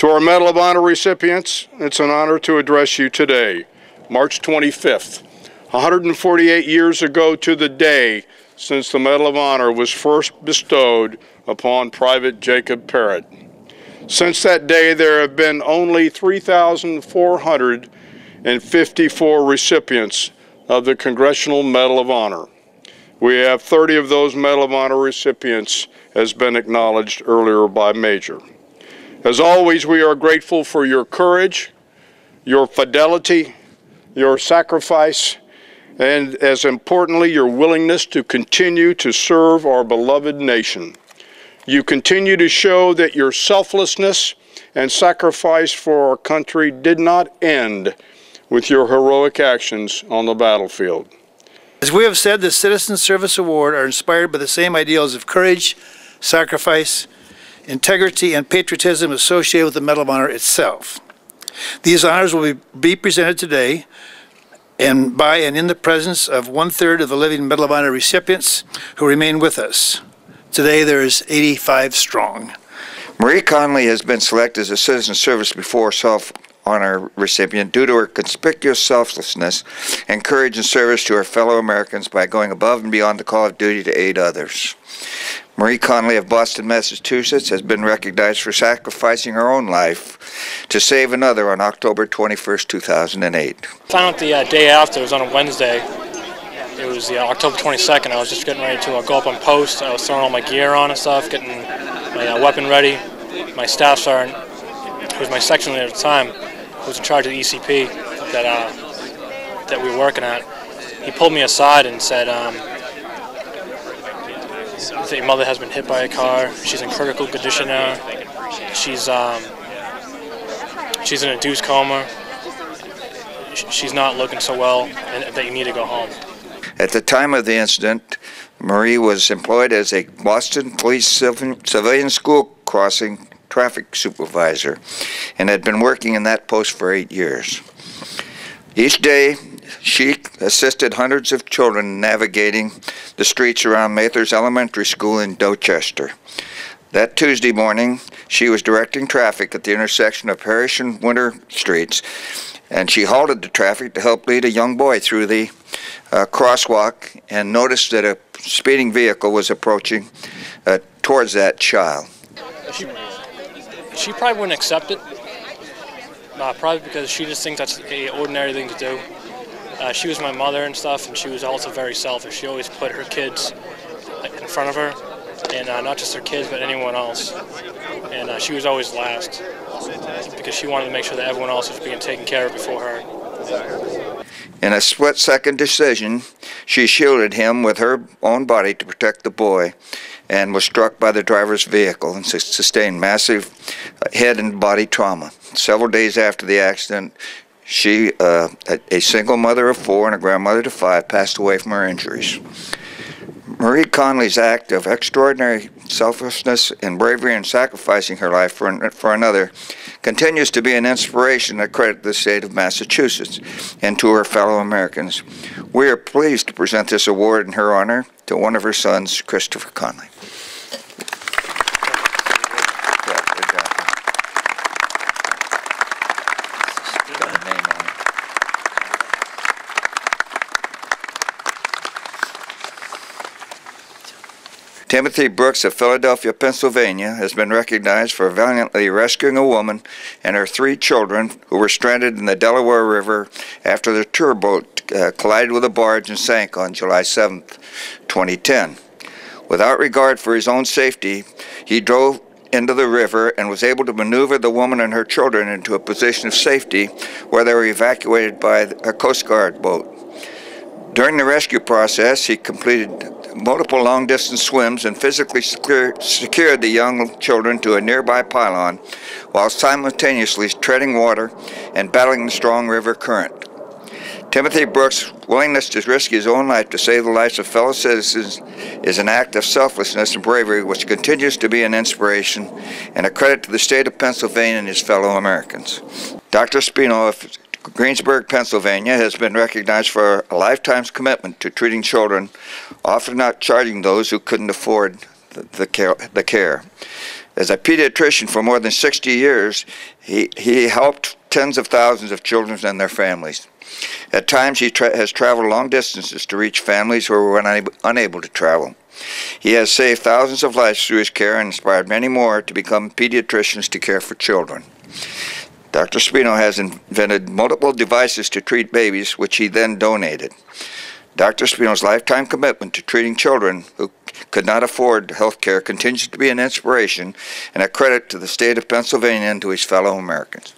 To our Medal of Honor recipients, it's an honor to address you today, March 25th, 148 years ago to the day since the Medal of Honor was first bestowed upon Private Jacob Parrott. Since that day, there have been only 3,454 recipients of the Congressional Medal of Honor. We have 30 of those Medal of Honor recipients has been acknowledged earlier by Major. As always, we are grateful for your courage, your fidelity, your sacrifice, and as importantly, your willingness to continue to serve our beloved nation. You continue to show that your selflessness and sacrifice for our country did not end with your heroic actions on the battlefield. As we have said, the Citizen Service Award are inspired by the same ideals of courage, sacrifice, integrity, and patriotism associated with the Medal of Honor itself. These honors will be presented today and by and in the presence of 1/3 of the living Medal of Honor recipients who remain with us. Today there is 85 strong. Marie Conley has been selected as a Citizen Service Before Self-Honor recipient due to her conspicuous selflessness and courage and service to her fellow Americans by going above and beyond the call of duty to aid others. Marie Conley of Boston, Massachusetts has been recognized for sacrificing her own life to save another on October 21st, 2008. I found out the day after, it was on a Wednesday. It was October 22nd. I was just getting ready to go up on post. I was throwing all my gear on and stuff, getting my weapon ready. My staff sergeant, who was my section leader at the time, who was in charge of the ECP that we were working at, he pulled me aside and said, your mother has been hit by a car. She's in critical condition now. She's in a induced coma. She's not looking so well, and that you need to go home. At the time of the incident, Marie was employed as a Boston Police civilian school crossing traffic supervisor and had been working in that post for 8 years. Each day, she assisted hundreds of children navigating the streets around Mathers Elementary School in Dorchester. That Tuesday morning, she was directing traffic at the intersection of Parrish and Winter Streets, and she halted the traffic to help lead a young boy through the crosswalk and noticed that a speeding vehicle was approaching towards that child. She probably wouldn't accept it, probably because she just thinks that's an ordinary thing to do. She was my mother and stuff, and she was also very selfish. She always put her kids in front of her, and not just her kids, but anyone else. And she was always last, because she wanted to make sure that everyone else was being taken care of before her. In a split-second decision, she shielded him with her own body to protect the boy and was struck by the driver's vehicle and sustained massive head and body trauma. Several days after the accident, she, a single mother of 4 and a grandmother to 5, passed away from her injuries. Marie Conley's act of extraordinary selflessness and bravery in sacrificing her life for another continues to be an inspiration and credit to the state of Massachusetts and to her fellow Americans. We are pleased to present this award in her honor to one of her sons, Christopher Conley. Timothy Brooks of Philadelphia, Pennsylvania, has been recognized for valiantly rescuing a woman and her 3 children who were stranded in the Delaware River after their tour boat collided with a barge and sank on July 7, 2010. Without regard for his own safety, he drove into the river and was able to maneuver the woman and her children into a position of safety where they were evacuated by a Coast Guard boat. During the rescue process, he completed multiple long-distance swims and physically secured the young children to a nearby pylon while simultaneously treading water and battling the strong river current. Timothy Brooks' willingness to risk his own life to save the lives of fellow citizens is an act of selflessness and bravery which continues to be an inspiration and a credit to the state of Pennsylvania and his fellow Americans. Dr. Spino of Greensburg, Pennsylvania, has been recognized for a lifetime's commitment to treating children, often not charging those who couldn't afford the care. As a pediatrician for more than 60 years, he helped tens of thousands of children and their families. At times, he has traveled long distances to reach families who were unable to travel. He has saved thousands of lives through his care and inspired many more to become pediatricians to care for children. Dr. Spino has invented multiple devices to treat babies, which he then donated. Dr. Spino's lifetime commitment to treating children who could not afford health care continues to be an inspiration and a credit to the state of Pennsylvania and to his fellow Americans.